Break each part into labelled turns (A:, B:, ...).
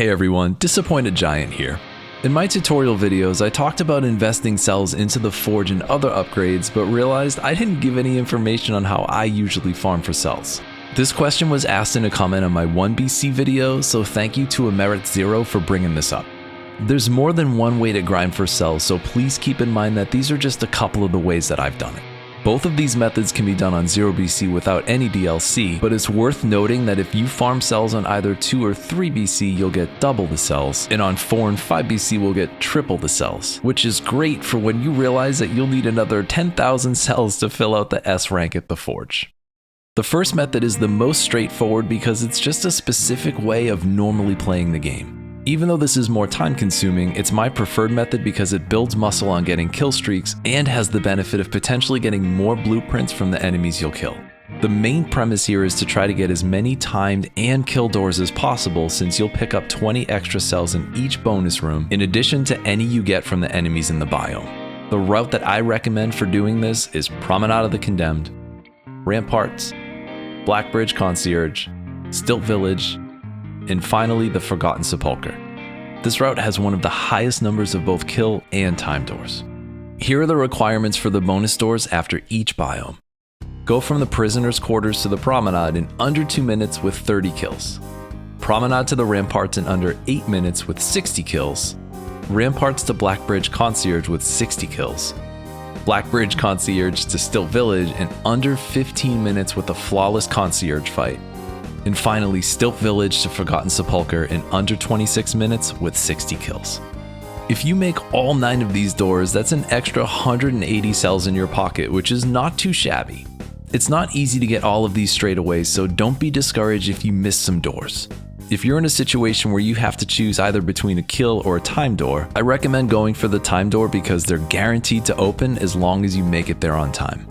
A: Hey everyone, Disappointed Giant here. In my tutorial videos, I talked about investing cells into the forge and other upgrades, but realized I didn't give any information on how I usually farm for cells. This question was asked in a comment on my 1BC video, so thank you to Emerit0 for bringing this up. There's more than one way to grind for cells, so please keep in mind that these are just a couple of the ways that I've done it. Both of these methods can be done on 0BC without any DLC, but it's worth noting that if you farm cells on either 2 or 3 BC, you'll get double the cells, and on 4 and 5 BC, we'll get triple the cells, which is great for when you realize that you'll need another 10,000 cells to fill out the S rank at the forge. The first method is the most straightforward because it's just a specific way of normally playing the game. Even though this is more time consuming, it's my preferred method because it builds muscle on getting kill streaks and has the benefit of potentially getting more blueprints from the enemies you'll kill. The main premise here is to try to get as many timed and kill doors as possible, since you'll pick up 20 extra cells in each bonus room in addition to any you get from the enemies in the biome. The route that I recommend for doing this is Promenade of the Condemned, Ramparts, Blackbridge Concierge, Stilt Village, and finally the Forgotten Sepulchre. This route has one of the highest numbers of both kill and time doors. Here are the requirements for the bonus doors after each biome. Go from the prisoner's quarters to the promenade in under 2 minutes with 30 kills. Promenade to the ramparts in under 8 minutes with 60 kills. Ramparts to Blackbridge Concierge with 60 kills. Blackbridge Concierge to Stilt Village in under 15 minutes with a flawless concierge fight. And finally, Stilt Village to Forgotten Sepulchre in under 26 minutes with 60 kills. If you make all 9 of these doors, that's an extra 180 cells in your pocket, which is not too shabby. It's not easy to get all of these straight away, so don't be discouraged if you miss some doors. If you're in a situation where you have to choose either between a kill or a time door, I recommend going for the time door because they're guaranteed to open as long as you make it there on time.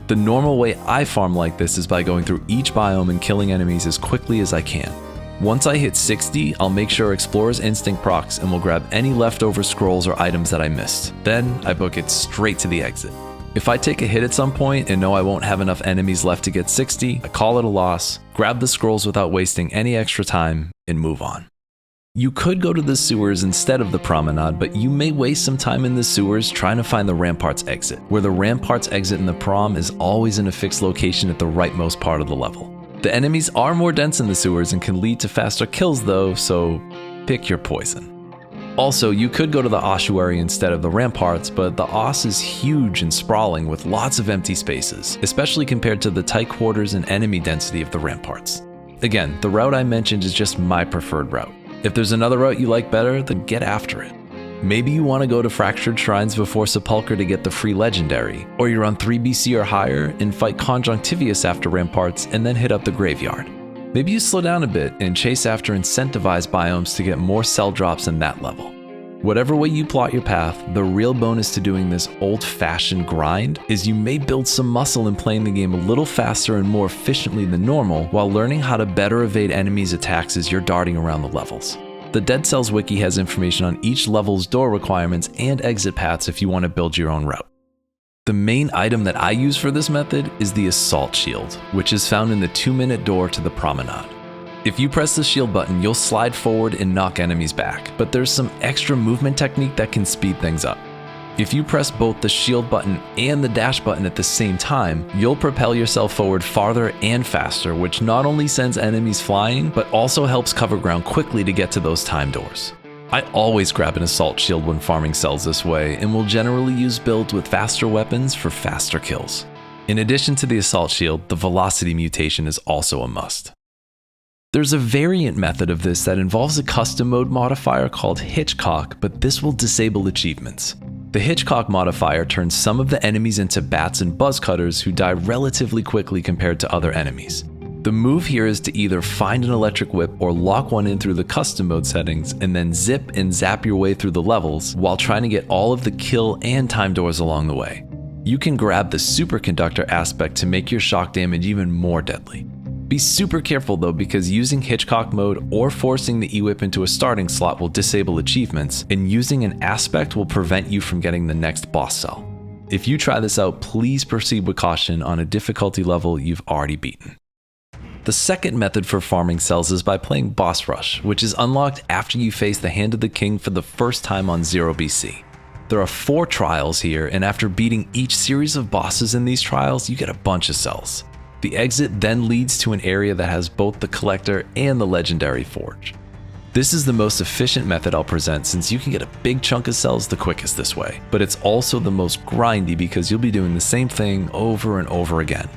A: The normal way I farm like this is by going through each biome and killing enemies as quickly as I can. Once I hit 60, I'll make sure Explorer's Instinct procs and will grab any leftover scrolls or items that I missed. Then I book it straight to the exit. If I take a hit at some point and know I won't have enough enemies left to get 60, I call it a loss, grab the scrolls without wasting any extra time, and move on. You could go to the sewers instead of the promenade, but you may waste some time in the sewers trying to find the ramparts exit, where the ramparts exit in the prom is always in a fixed location at the rightmost part of the level. The enemies are more dense in the sewers and can lead to faster kills though, so pick your poison. Also, you could go to the ossuary instead of the ramparts, but the os is huge and sprawling with lots of empty spaces, especially compared to the tight quarters and enemy density of the ramparts. Again, the route I mentioned is just my preferred route. If there's another route you like better, then get after it. Maybe you want to go to Fractured Shrines before Sepulchre to get the free legendary, or you're on 3 BC or higher and fight Conjunctivius after Ramparts and then hit up the graveyard. Maybe you slow down a bit and chase after incentivized biomes to get more cell drops in that level. Whatever way you plot your path, the real bonus to doing this old-fashioned grind is you may build some muscle in playing the game a little faster and more efficiently than normal while learning how to better evade enemies' attacks as you're darting around the levels. The Dead Cells Wiki has information on each level's door requirements and exit paths if you want to build your own route. The main item that I use for this method is the Assault Shield, which is found in the 2-minute door to the Promenade. If you press the shield button, you'll slide forward and knock enemies back, but there's some extra movement technique that can speed things up. If you press both the shield button and the dash button at the same time, you'll propel yourself forward farther and faster, which not only sends enemies flying, but also helps cover ground quickly to get to those time doors. I always grab an assault shield when farming cells this way, and will generally use builds with faster weapons for faster kills. In addition to the assault shield, the velocity mutation is also a must. There's a variant method of this that involves a custom mode modifier called Hitchcock, but this will disable achievements. The Hitchcock modifier turns some of the enemies into bats and buzz cutters who die relatively quickly compared to other enemies. The move here is to either find an electric whip or lock one in through the custom mode settings and then zip and zap your way through the levels while trying to get all of the kill and time doors along the way. You can grab the superconductor aspect to make your shock damage even more deadly. Be super careful though, because using Hitchcock mode or forcing the E-Whip into a starting slot will disable achievements, and using an aspect will prevent you from getting the next boss cell. If you try this out, please proceed with caution on a difficulty level you've already beaten. The second method for farming cells is by playing Boss Rush, which is unlocked after you face the Hand of the King for the first time on 0 BC. There are 4 trials here, and after beating each series of bosses in these trials, you get a bunch of cells. The exit then leads to an area that has both the collector and the legendary forge. This is the most efficient method I'll present since you can get a big chunk of cells the quickest this way, but it's also the most grindy because you'll be doing the same thing over and over again.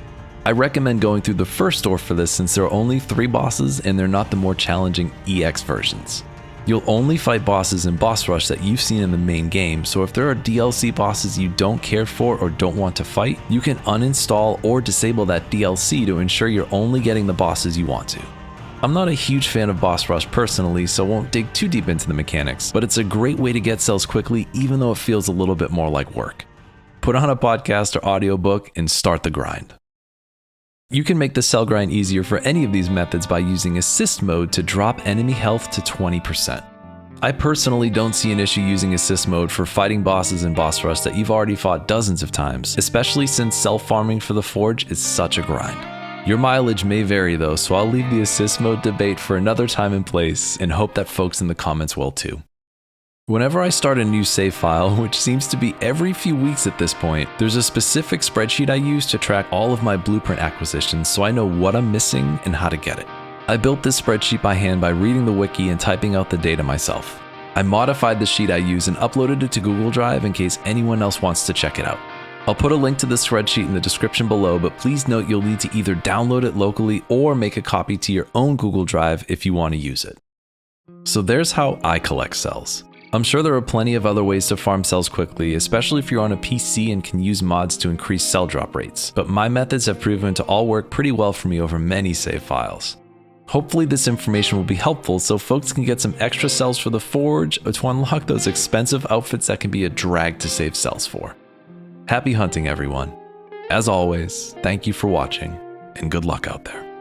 A: I recommend going through the first door for this since there are only 3 bosses and they're not the more challenging EX versions. You'll only fight bosses in Boss Rush that you've seen in the main game, so if there are DLC bosses you don't care for or don't want to fight, you can uninstall or disable that DLC to ensure you're only getting the bosses you want to. I'm not a huge fan of Boss Rush personally, so won't dig too deep into the mechanics, but it's a great way to get cells quickly even though it feels a little bit more like work. Put on a podcast or audiobook and start the grind. You can make the cell grind easier for any of these methods by using assist mode to drop enemy health to 20%. I personally don't see an issue using assist mode for fighting bosses in Boss Rush that you've already fought dozens of times, especially since cell farming for the forge is such a grind. Your mileage may vary though, so I'll leave the assist mode debate for another time and place and hope that folks in the comments will too. Whenever I start a new save file, which seems to be every few weeks at this point, there's a specific spreadsheet I use to track all of my blueprint acquisitions so I know what I'm missing and how to get it. I built this spreadsheet by hand by reading the wiki and typing out the data myself. I modified the sheet I use and uploaded it to Google Drive in case anyone else wants to check it out. I'll put a link to the spreadsheet in the description below, but please note you'll need to either download it locally or make a copy to your own Google Drive if you want to use it. So there's how I collect cells. I'm sure there are plenty of other ways to farm cells quickly, especially if you're on a PC and can use mods to increase cell drop rates, but my methods have proven to all work pretty well for me over many save files. Hopefully this information will be helpful so folks can get some extra cells for the forge or to unlock those expensive outfits that can be a drag to save cells for. Happy hunting, everyone. As always, thank you for watching, and good luck out there.